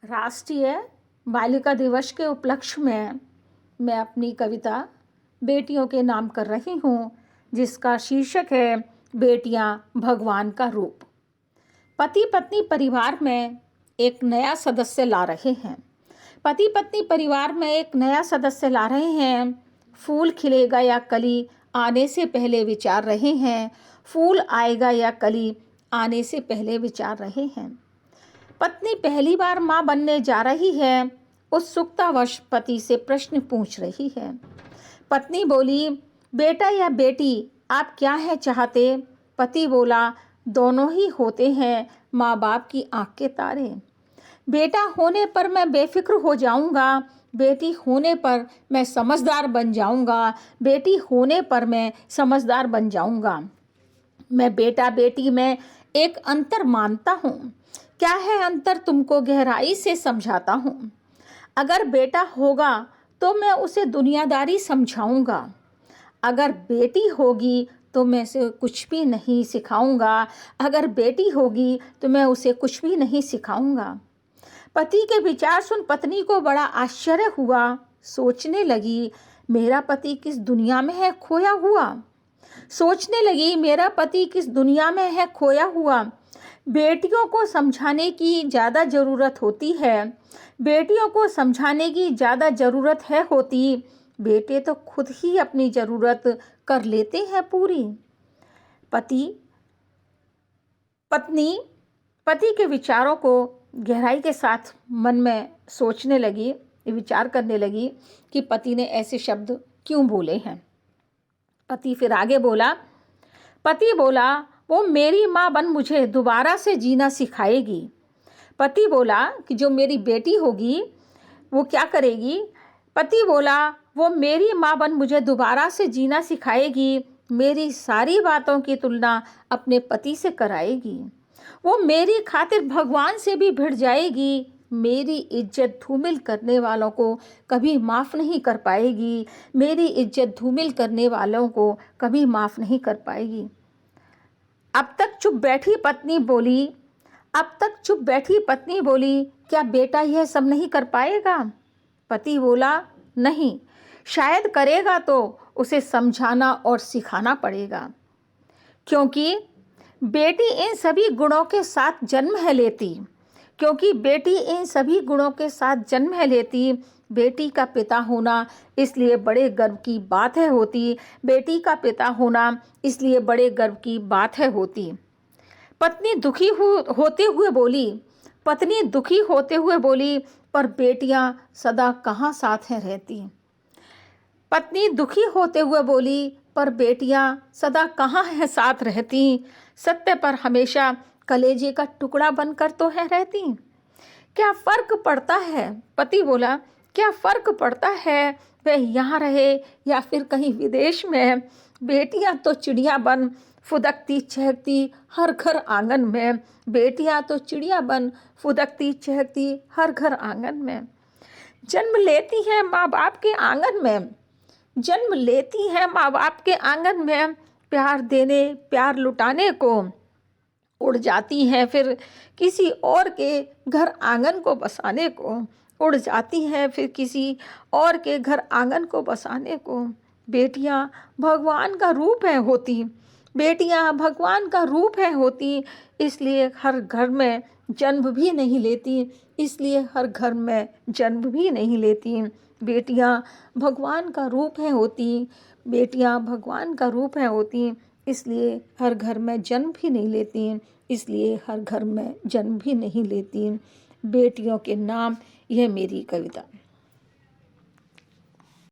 राष्ट्रीय बालिका दिवस के उपलक्ष्य में मैं अपनी कविता बेटियों के नाम कर रही हूँ, जिसका शीर्षक है बेटियाँ भगवान का रूप। पति पत्नी परिवार में एक नया सदस्य ला रहे हैं। पति पत्नी परिवार में एक नया सदस्य ला रहे हैं। फूल खिलेगा या कली आने से पहले विचार रहे हैं। फूल आएगा या कली आने से पहले विचार रहे हैं। पत्नी पहली बार माँ बनने जा रही है। उत्सुकतावश पति से प्रश्न पूछ रही है। पत्नी बोली, बेटा या बेटी आप क्या है चाहते? पति बोला, दोनों ही होते हैं माँ बाप की आँख के तारे। बेटा होने पर मैं बेफिक्र हो जाऊंगा, बेटी होने पर मैं समझदार बन जाऊंगा, बेटी होने पर मैं समझदार बन जाऊंगा। मैं बेटा बेटी में एक अंतर मानता हूँ। क्या है अंतर तुमको गहराई से समझाता हूँ। अगर बेटा होगा तो मैं उसे दुनियादारी समझाऊंगा। अगर बेटी होगी तो मैं उसे कुछ भी नहीं सिखाऊंगा। अगर बेटी होगी तो मैं उसे कुछ भी नहीं सिखाऊंगा। पति के विचार सुन पत्नी को बड़ा आश्चर्य हुआ। सोचने लगी, मेरा पति किस दुनिया में है खोया हुआ। सोचने लगी, मेरा पति किस दुनिया में है खोया हुआ। बेटियों को समझाने की ज़्यादा ज़रूरत होती है। बेटियों को समझाने की ज़्यादा ज़रूरत है होती। बेटे तो खुद ही अपनी ज़रूरत कर लेते हैं पूरी। पति के विचारों को गहराई के साथ मन में सोचने लगी, विचार करने लगी कि पति ने ऐसे शब्द क्यों बोले हैं। पति बोला, वो मेरी माँ बन मुझे दोबारा से जीना सिखाएगी। पति बोला कि जो मेरी बेटी होगी वो क्या करेगी? पति बोला, वो मेरी माँ बन मुझे दोबारा से जीना सिखाएगी। मेरी सारी बातों की तुलना अपने पति से कराएगी। वो मेरी खातिर भगवान से भी भिड़ जाएगी। मेरी इज्जत धूमिल करने वालों को कभी माफ़ नहीं कर पाएगी। मेरी इज्जत धूमिल करने वालों को कभी माफ़ नहीं कर पाएगी। अब तक चुप बैठी पत्नी बोली, क्या बेटा यह सब नहीं कर पाएगा? पति बोला, नहीं, शायद करेगा तो उसे समझाना और सिखाना पड़ेगा, क्योंकि बेटी इन सभी गुणों के साथ जन्म है लेती। बेटी का पिता होना इसलिए बड़े गर्व की बात है होती। पत्नी दुखी होते हुए बोली, पर बेटियां सदा कहाँ साथ हैं रहती। पत्नी दुखी होते हुए बोली, पर बेटियां सदा कहाँ हैं साथ रहती। सत्य पर हमेशा कलेजे का टुकड़ा बनकर तो है रहती। क्या फर्क पड़ता है? पति बोला, क्या फर्क पड़ता है वह यहाँ रहे या फिर कहीं विदेश में। बेटियां तो चिड़िया बन फुदकती चहकती हर घर आंगन में। जन्म लेती है माँ बाप के आंगन में। प्यार देने प्यार लुटाने को उड़ जाती हैं, फिर किसी और के घर आंगन को बसाने को। बेटियां भगवान का रूप है होती, इसलिए हर घर में जन्म भी नहीं लेती। बेटियां भगवान का रूप है होती, इसलिए हर घर में जन्म भी नहीं लेती। बेटियों के नाम, यह मेरी कविता।